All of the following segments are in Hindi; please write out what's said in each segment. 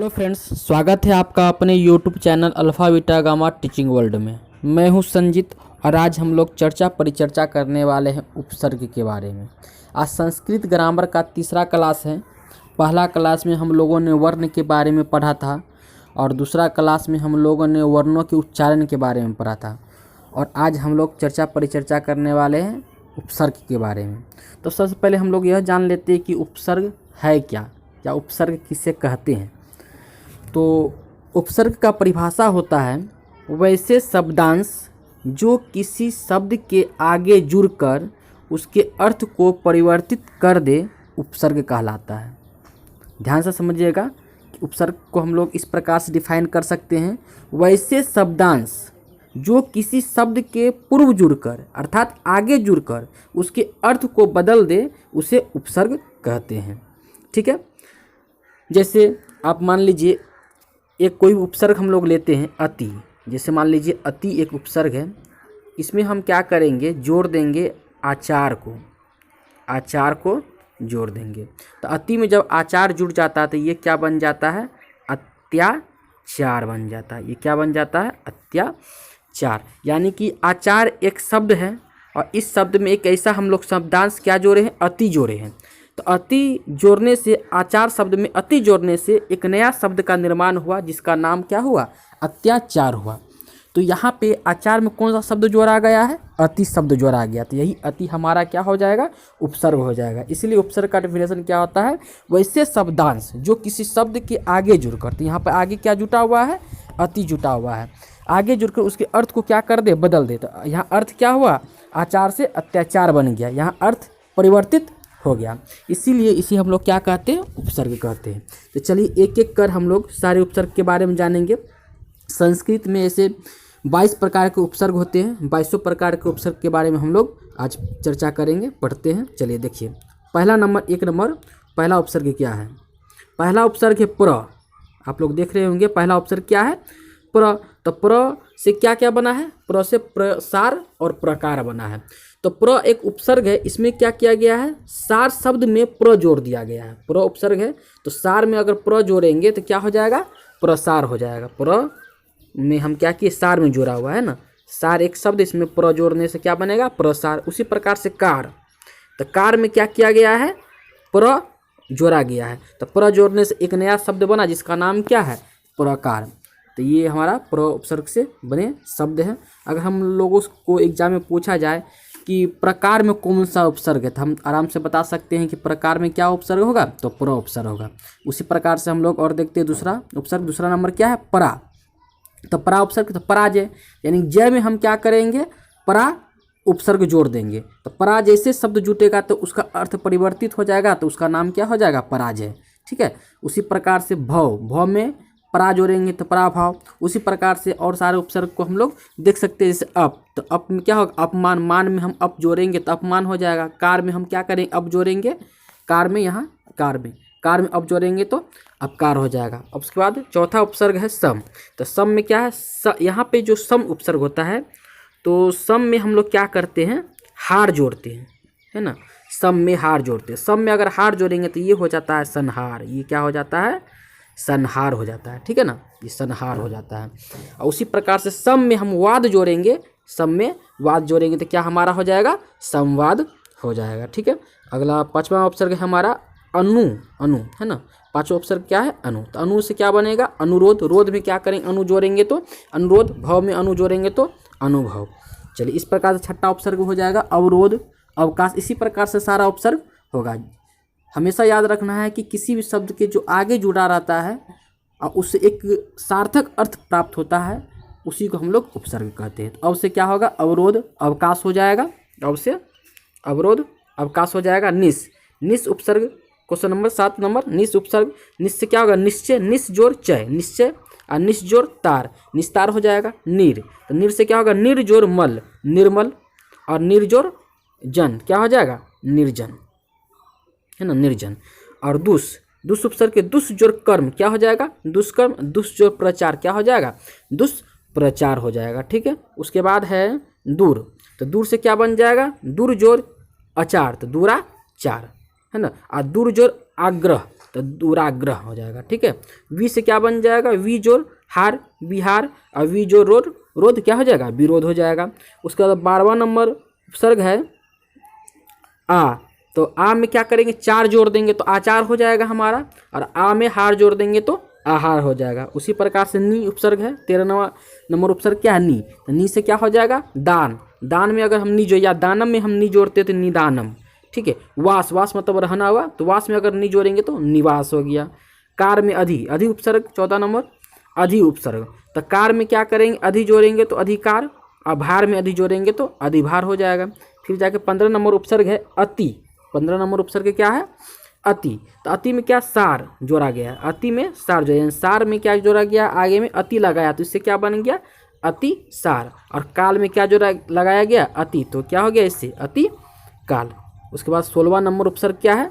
फ्रेंड्स, स्वागत है आपका अपने YouTube channel alpha beta gamma teaching world में। मैं हूं संजीत और आज हम लोग परिचर्चा करने वाले हैं उपसर्ग के बारे में। आज संस्कृत ग्रामर का तीसरा क्लास है। पहला क्लास में हम लोगों ने वर्ण के बारे में पढ़ा था और दूसरा क्लास में हम लोगों ने वर्णों के उच्चारण के बारे में पढ़ा था और आज हम लोग परिचर्चा करने वाले हैं उपसर्ग के बारे में। तो सबसे पहले हम लोग यह जान लेते हैं कि उपसर्ग है क्या या उपसर्ग किसे कहते हैं। तो उपसर्ग का परिभाषा होता है वैसे शब्दांश जो किसी शब्द के आगे जुड़कर उसके अर्थ को परिवर्तित कर दे, उपसर्ग कहलाता है। ध्यान से समझिएगा कि उपसर्ग को हम लोग इस प्रकार से डिफाइन कर सकते हैं, वैसे शब्दांश जो किसी शब्द के पूर्व जुड़कर अर्थात आगे जुड़कर उसके अर्थ को बदल दे, उसे उपसर्ग कहते हैं। ठीक है, जैसे आप मान लीजिए एक कोई उपसर्ग हम लोग लेते हैं अति। जैसे मान लीजिए अति एक उपसर्ग है, इसमें हम क्या करेंगे, जोड़ देंगे आचार को जोड़ देंगे। तो अति में जब आचार जुड़ जाता है तो ये क्या बन जाता है, अत्याचार बन जाता है। ये क्या बन जाता है, अत्याचार। यानी कि आचार एक शब्द है और इस शब्द में एक ऐसा हम लोग शब्दांश क्या जोड़े हैं, अति जोड़े हैं। तो अति जोड़ने से, आचार शब्द में अति जोड़ने से एक नया शब्द का निर्माण हुआ जिसका नाम क्या हुआ, अत्याचार हुआ। तो यहाँ पे आचार में कौन सा शब्द जोड़ा गया है, अति शब्द जोड़ा गया। तो यही अति हमारा क्या हो जाएगा, उपसर्ग हो जाएगा। इसलिए उपसर्ग का डेफिनेशन क्या होता है, वैसे शब्दांश जो किसी शब्द के आगे जुड़कर, तो यहाँ पर आगे क्या जुटा हुआ है, अति जुटा हुआ है, आगे जुड़कर उसके अर्थ को क्या कर दे, बदल दे। तो यहाँ अर्थ क्या हुआ, आचार से अत्याचार बन गया, यहाँ अर्थ परिवर्तित हो गया। इसीलिए इसे हम लोग क्या कहते हैं, उपसर्ग कहते हैं। तो चलिए एक एक कर हम लोग सारे उपसर्ग के बारे में जानेंगे। संस्कृत में ऐसे 22 प्रकार के उपसर्ग होते हैं। 22 प्रकार के उपसर्ग के बारे में हम लोग आज चर्चा करेंगे, पढ़ते हैं। चलिए देखिए, एक नंबर पहला उपसर्ग क्या है। पहला उपसर्ग है प्र। आप लोग देख रहे होंगे पहला उपसर्ग क्या है, प्र। तो प्र से क्या क्या बना है, प्र से प्रसार और प्रकार बना है। तो प्र एक उपसर्ग है, इसमें क्या किया गया है, सार शब्द में प्र जोड़ दिया गया है। प्र उपसर्ग है तो सार में अगर प्र जोड़ेंगे तो क्या हो जाएगा, प्रसार हो जाएगा। प्र में हम क्या किए, सार में जोड़ा हुआ है ना, सार एक शब्द, इसमें प्र जोड़ने से क्या बनेगा, प्रसार। उसी प्रकार से कार, तो कार में क्या किया गया है, प्र जोड़ा गया है। तो प्र जोड़ने से एक नया शब्द बना जिसका नाम क्या है, प्रकार। तो ये हमारा प्र उपसर्ग से बने शब्द हैं। अगर हम लोगों को एग्जाम में पूछा जाए कि प्रकार में कौन सा उपसर्ग है, तो हम आराम से बता सकते हैं कि प्रकार में क्या उपसर्ग होगा, तो प्र उपसर्ग होगा। उसी प्रकार से हम लोग और देखते हैं दूसरा उपसर्ग। दूसरा नंबर क्या है, परा। तो परा उपसर्ग, तो पराजय, यानी जय में हम क्या करेंगे, परा उपसर्ग जोड़ देंगे। तो परा जैसे शब्द जुटेगा तो उसका अर्थ परिवर्तित हो जाएगा, तो उसका नाम क्या हो जाएगा, पराजय। ठीक है। उसी प्रकार से भव में परा जोड़ेंगे तो पराभाव। उसी प्रकार से और सारे उपसर्ग को हम लोग देख सकते हैं। जैसे अप, तो अप में क्या होगा, अपमान। मान में हम अप जोड़ेंगे तो अपमान हो जाएगा। कार में हम क्या करेंगे, अप जोड़ेंगे, कार में कार में अप जोड़ेंगे तो अपकार हो जाएगा। अब उसके बाद चौथा उपसर्ग है सम। तो सम में क्या है, यहाँ पे जो सम उपसर्ग होता है, तो सम में हम लोग क्या करते हैं, हार जोड़ते हैं, है ना। सम में हार जोड़ते हैं। सम में अगर हार जोड़ेंगे तो ये हो जाता है संहार। ये क्या हो जाता है, संहार हो जाता है। ठीक है ना, ये संहार हो जाता है। और उसी प्रकार से सम में हम वाद जोड़ेंगे, सम में वाद जोड़ेंगे तो क्या हमारा हो जाएगा, संवाद हो जाएगा। ठीक है। अगला पांचवा उपसर्ग है हमारा अनु। है ना, पांचवा उपसर्ग क्या है, अनु। तो अनु से क्या बनेगा, अनुरोध। रोध में क्या करेंगे, अनु जोड़ेंगे तो अनुरोध। भव में अनु जोड़ेंगे तो अनुभव। चलिए इस प्रकार से छठा उपसर्ग हो जाएगा अवरोध, अवकाश। इसी प्रकार से सारा उपसर्ग होगा। हमेशा याद रखना है कि किसी भी शब्द के जो आगे जुड़ा रहता है और उससे एक सार्थक अर्थ प्राप्त होता है, उसी को हम लोग उपसर्ग कहते हैं। तो अब से क्या होगा, अवरोध अवकाश हो जाएगा। अब से अवरोध अवकाश हो जाएगा। निस उपसर्ग, क्वेश्चन नंबर 7 नंबर, निस उपसर्ग। निस से क्या होगा, निश्चय। निस जोड़ चय, निश्चय, और निस जोड़ तार, निस्तार हो जाएगा। नीर, तो नीर से क्या होगा, निर जोड़ मल, निर्मल, और निर जोड़ जन, क्या हो जाएगा, निर्जन, है ना, निर्जन। और दुस उपसर्ग के दुस जोड़ कर्म, क्या हो जाएगा, दुष्कर्म। दुस जोड़ प्रचार, क्या हो जाएगा, दुष्प्रचार हो जाएगा। ठीक है। उसके बाद है दूर। तो दूर से क्या बन जाएगा, दूर जोड़ अचार, तो दूराचार, है ना। और दूर जोड़ आग्रह, तो दुराग्रह हो जाएगा। ठीक है, वी से क्या बन जाएगा, वी जोड़ हार विहार, और वी जोड़ रोध, रोध क्या हो जाएगा, विरोध हो जाएगा। उसके बाद 12वां नंबर उपसर्ग है आ, तो आ में क्या करेंगे, चार जोड़ देंगे तो आचार हो जाएगा हमारा, और आ में हार जोड़ देंगे तो आहार हो जाएगा। उसी प्रकार से नी उपसर्ग है, 13वां नंबर उपसर्ग क्या है, नी, तो नी से क्या हो जाएगा, दान, दान में अगर हम नी जो या दानम में हम नी जोड़ते तो निदानम। ठीक है, वास, वास मतलब रहना हुआ, तो वास में अगर नी जोड़ेंगे तो निवास हो गया। कार में अधि, अधि उपसर्ग 14 नंबर अधि उपसर्ग, तो कार में क्या करेंगे, अधि जोड़ेंगे तो अधिकार, और भार में अधि जोड़ेंगे तो अधिभार हो जाएगा। फिर जाके 15 नंबर उपसर्ग है अति, 15 नंबर उपसर्ग क्या है, अति, तो अति में क्या, सार जोड़ा गया, अति में सार जोड़ा, सार में क्या जोड़ा गया, आगे में अति लगाया तो इससे क्या बन गया, अति सार, और काल में क्या जोड़ा लगाया गया, अति, तो क्या हो गया इससे अति काल। उसके बाद 16वां नंबर उपसर्ग क्या है,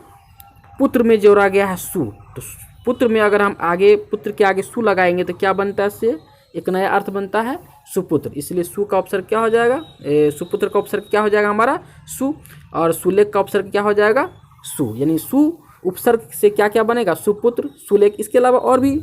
पुत्र में जोड़ा गया है सु, तो पुत्र में अगर हम आगे पुत्र के आगे सु लगाएंगे तो क्या बनता है, इससे एक नया अर्थ बनता है सुपुत्र, इसलिए सु का उपसर्ग क्या हो जाएगा, सुपुत्र का उपसर्ग क्या हो जाएगा हमारा सु, और सुलेख का उपसर्ग क्या हो जाएगा सु, यानी सु उपसर्ग से क्या क्या बनेगा, सुपुत्र सुलेख। इसके अलावा और भी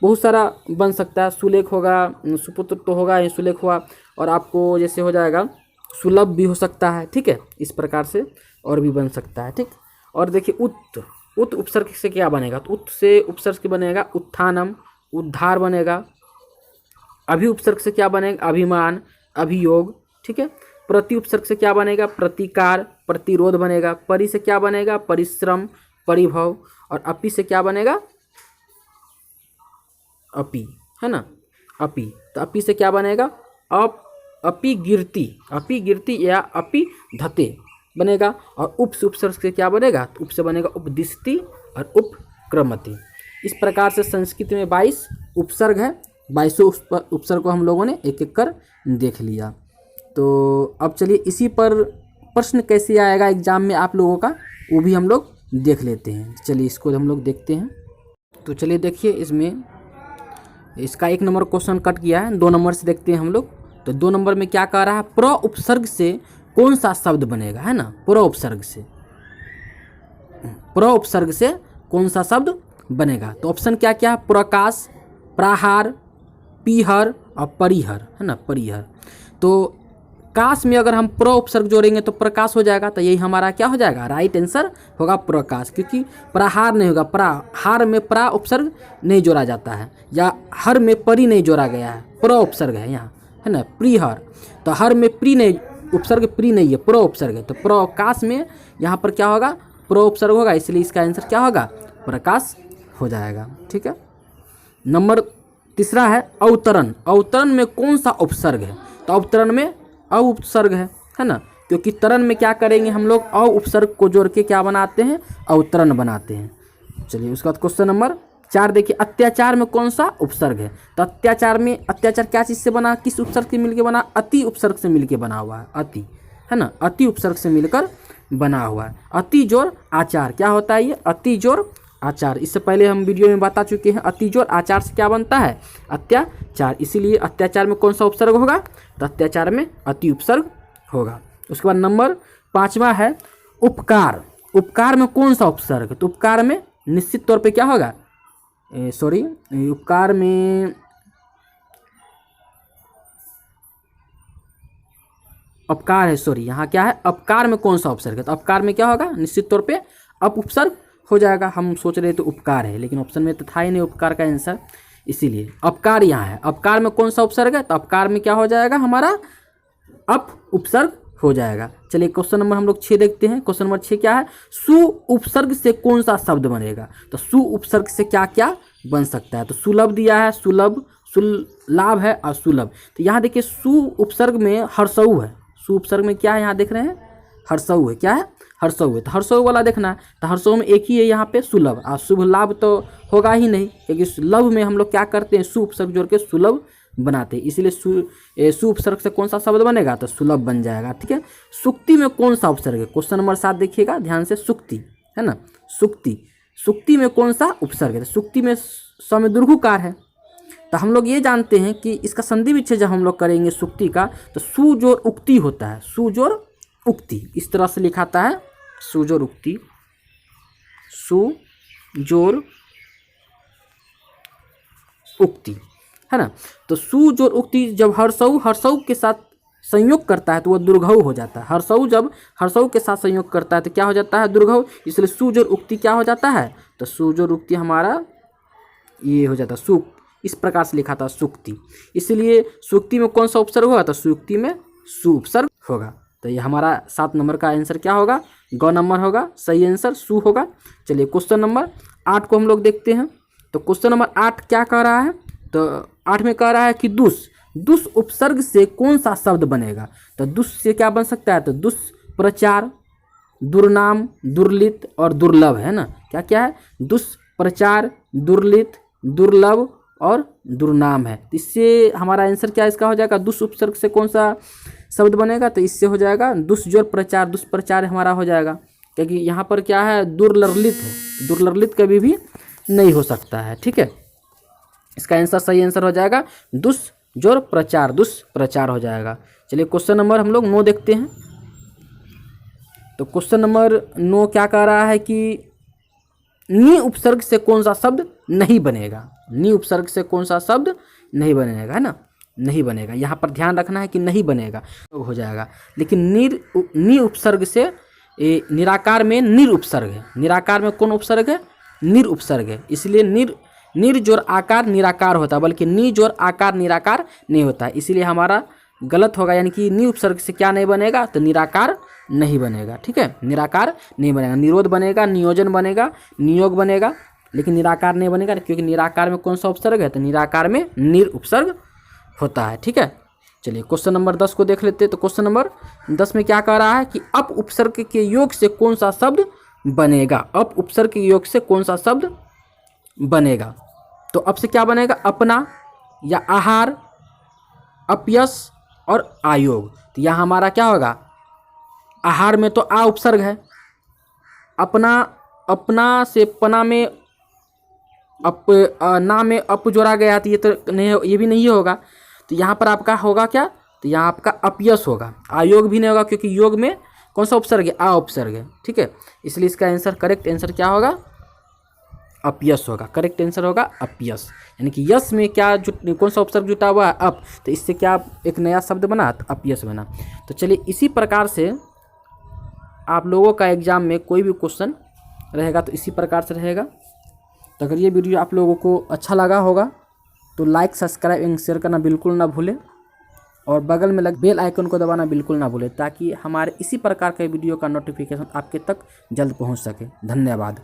बहुत सारा बन सकता है, सुलेख होगा, सुपुत्र तो होगा, ये सुलेख हुआ, और आपको जैसे हो जाएगा सुलभ भी हो सकता है। ठीक है, इस प्रकार से और भी बन सकता है। ठीक, और देखिए उत्त, उत्त उपसर्ग से क्या बनेगा, तो उत्त से उपसर्ग से बनेगा उत्थानम, उद्धार बनेगा। अभि उपसर्ग से क्या बनेगा, अभिमान, अभियोग। ठीक है, प्रति उपसर्ग से क्या बनेगा, प्रतिकार, प्रतिरोध बनेगा। परि से क्या बनेगा, परिश्रम, परिभव, और अपि से क्या बनेगा, अपि, है ना, अपि, तो अपि से क्या बनेगा, अपि गिरती, अपि गिरती या अपि धते बनेगा। और उप से उपसर्ग से क्या बनेगा, तो उप से बनेगा उपदिशति और उपक्रमति। इस प्रकार से संस्कृत में 22 उपसर्ग है, 22 उपसर्ग को हम लोगों ने एक एक कर देख लिया। तो अब चलिए इसी पर प्रश्न कैसे आएगा एग्जाम में आप लोगों का, वो भी हम लोग देख लेते हैं। चलिए इसको हम लोग देखते हैं। तो चलिए देखिए, इसमें इसका 1 नंबर क्वेश्चन कट गया है, 2 नंबर से देखते हैं हम लोग। तो 2 नंबर में क्या कह रहा है, प्र उपसर्ग से कौन सा शब्द बनेगा, है ना, प्र उपसर्ग से, प्र उपसर्ग से कौन सा शब्द बनेगा। तो ऑप्शन क्या क्या है, प्रकाश, प्राहार, पीहर और परिहर, है ना, परिहर। तो काश में अगर हम प्र उपसर्ग जोड़ेंगे तो प्रकाश हो जाएगा, तो यही हमारा क्या हो जाएगा, राइट आंसर होगा प्रकाश, क्योंकि प्रहार नहीं होगा, प्राहार में प्रा उपसर्ग नहीं जोड़ा जाता है, या हर में परि नहीं जोड़ा गया है, प्र उपसर्ग है यहाँ, है ना, प्रिहर, तो हर में प्री नहीं, उपसर्ग प्री नहीं है, प्र उपसर्ग है, तो प्रकाश में यहाँ पर क्या होगा, प्र उपसर्ग होगा, इसलिए इसका आंसर क्या होगा, प्रकाश हो जाएगा। ठीक है, नंबर 3 है अवतरण, अवतरण में कौन सा उपसर्ग है, तो अवतरण में अ उपसर्ग है ना, क्योंकि तरण में क्या करेंगे हम लोग, अ उपसर्ग को जोड़ के क्या बनाते हैं, अवतरण बनाते हैं। चलिए उसके बाद क्वेश्चन नंबर 4 देखिए, अत्याचार में कौन सा उपसर्ग है, तो अत्याचार में, अत्याचार क्या चीज़ से बना, किस उपसर्ग से मिलकर बना, अति उपसर्ग से मिलकर बना हुआ है, अति, है ना, अति उपसर्ग से मिलकर बना हुआ है। अति जोड़ आचार क्या होता है, ये अति जोड़ आचार, इससे पहले हम वीडियो में बता चुके हैं, अति जोड़ आचार से क्या बनता है, अत्याचार, इसीलिए अत्याचार में कौन सा उपसर्ग होगा, तो अत्याचार में अति उपसर्ग होगा। उसके बाद नंबर 5वां है उपकार, उपकार में कौन सा उपसर्ग है, तो उपकार में निश्चित तौर पे क्या होगा, उपकार में अपकार है, यहाँ क्या है, अपकार में कौन सा उपसर्ग है, तो अपकार में क्या होगा, निश्चित तौर पे अप उपसर्ग हो जाएगा। हम सोच रहे थे उपकार है, लेकिन ऑप्शन में तो था ही नहीं उपकार का आंसर, इसीलिए अपकार यहाँ है। अपकार में कौन सा उपसर्ग है, तो अपकार में क्या हो जाएगा हमारा, अप उपसर्ग हो जाएगा। चलिए क्वेश्चन नंबर हम लोग 6 देखते हैं। क्वेश्चन नंबर 6 क्या है, सु उपसर्ग से कौन सा शब्द बनेगा, तो सु उपसर्ग से क्या क्या बन सकता है, तो सुलभ दिया है, सुलभ, सुलाभ है और सुलभ। तो यहाँ देखिए सु उपसर्ग में हर्षऊ है, सु उपसर्ग में क्या है, यहाँ देख रहे हैं हर्षऊ है, क्या है हर्षऊ है, तो हर्षऊ वाला देखना है, तो हर्षऊ में एक ही है यहाँ पे सुलभ, और शुभ लाभ तो होगा ही नहीं, क्योंकि लभ में हम लोग क्या करते हैं, सु उपसर्ग जोड़ के सुलभ बनाते हैं, इसीलिए सु उपसर्ग से कौन सा शब्द बनेगा, तो सुलभ बन जाएगा। ठीक है, सुक्ति में कौन सा उपसर्ग है, क्वेश्चन नंबर 7 देखिएगा ध्यान से, सुक्ति है ना, सुक्ति, सुक्ति में कौन सा उपसर्ग है, सुक्ति में स में दीर्घकार है, तो हम लोग ये जानते हैं कि इसका संधि विच्छेद जब हम लोग करेंगे सुक्ति का, तो सु जोड़ उक्ति होता है, सु जोड़ उक्ति, इस तरह से लिखाता है, सु जोड़ उक्ति, सु जोड़ उक्ति, है ना। तो सु जोड़ उक्ति जब हर्षऊ के साथ संयोग करता है तो वह दुर्घऊ हो जाता है। हर्षऊ जब हर्षऊ के साथ संयोग करता है तो क्या हो जाता है, दुर्घऊ। इसलिए सु जोड़ उक्ति क्या हो जाता है, तो सु जोड़ उक्ति हमारा ये हो जाता है सु, इस प्रकार से लिखा था सुक्ति। इसलिए सुक्ति में कौन सा उपसर्ग होगा, तो सुक्ति में सु उपसर्ग होगा। तो ये हमारा 7 नंबर का आंसर क्या होगा, ग नंबर होगा, सही आंसर सु होगा। चलिए क्वेश्चन नंबर 8 को हम लोग देखते हैं। तो क्वेश्चन नंबर 8 क्या कह रहा है, तो 8 में कह रहा है कि दुस उपसर्ग से कौन सा शब्द बनेगा। तो दुस से क्या बन सकता है, तो दुष्प्रचार, दुर्नाम, दुर्लित और दुर्लभ, है ना। क्या क्या है, दुष्प्रचार, दुर्लित, दुर्लभ और दुर्नाम है। तो इससे हमारा आंसर क्या इसका हो जाएगा, दुस उपसर्ग से कौन सा शब्द बनेगा, तो इससे हो जाएगा दुष्जोर प्रचार, दुष्प्रचार हमारा हो जाएगा। क्योंकि यहाँ पर क्या है, दुर्ललित है, दुर्ललित कभी भी नहीं हो सकता है, ठीक है। इसका आंसर सही आंसर हो जाएगा दुष्जोर प्रचार, दुष्प्रचार हो जाएगा। चलिए क्वेश्चन नंबर हम लोग 9 देखते हैं। तो क्वेश्चन नंबर 9 क्या कह रहा है कि नी उपसर्ग से कौन सा शब्द नहीं बनेगा। नी उपसर्ग से कौन सा शब्द नहीं बनेगा, है ना, नहीं बनेगा। यहाँ पर ध्यान रखना है कि नहीं बनेगा तो हो जाएगा। लेकिन नी उपसर्ग से निराकार में निर उपसर्ग है। निराकार में कौन उपसर्ग है, निर उपसर्ग है। इसलिए निर जोड़ आकार निराकार होता है, बल्कि नी जोड़ आकार निराकार नहीं होता है। इसीलिए हमारा गलत होगा, यानी कि नी उपसर्ग से क्या नहीं बनेगा, तो निराकार नहीं बनेगा, ठीक है। निराकार नहीं बनेगा, निरोध बनेगा, नियोजन बनेगा, नियोग बनेगा, लेकिन निराकार नहीं बनेगा। क्योंकि निराकार में कौन सा उपसर्ग है, तो निराकार में निर उपसर्ग होता है, ठीक है। चलिए क्वेश्चन नंबर 10 को देख लेते हैं। तो क्वेश्चन नंबर 10 में क्या कह रहा है कि अप उपसर्ग के योग से कौन सा शब्द बनेगा। अप उपसर्ग के योग से कौन सा शब्द बनेगा, तो अब से क्या बनेगा, अपना या आहार, अपयश और आयोग। तो यहाँ हमारा क्या होगा, आहार में तो आ उपसर्ग है, अपना से पना में ना में अप जोड़ा गया, तो ये तो नहीं, ये भी नहीं होगा। तो यहाँ पर आपका होगा क्या, तो यहाँ आपका अपयश होगा। आयोग भी नहीं होगा, क्योंकि योग में कौन सा उपसर्ग है, आ उपसर्ग है, ठीक है। इसलिए इसका आंसर, करेक्ट आंसर क्या होगा, अपयश होगा। करेक्ट आंसर होगा अपयश। यानी कि यश में क्या कौन सा उपसर्ग जुटा हुआ है, अप, तो इससे क्या एक नया शब्द बना, तो अपयश बना। तो चलिए इसी प्रकार से आप लोगों का एग्जाम में कोई भी क्वेश्चन रहेगा तो इसी प्रकार से रहेगा। तो अगर ये वीडियो आप लोगों को अच्छा लगा होगा तो लाइक, सब्सक्राइब एंड शेयर करना बिल्कुल ना भूलें, और बगल में लग बेल आइकन को दबाना बिल्कुल ना भूलें, ताकि हमारे इसी प्रकार के वीडियो का नोटिफिकेशन आपके तक जल्द पहुंच सके। धन्यवाद।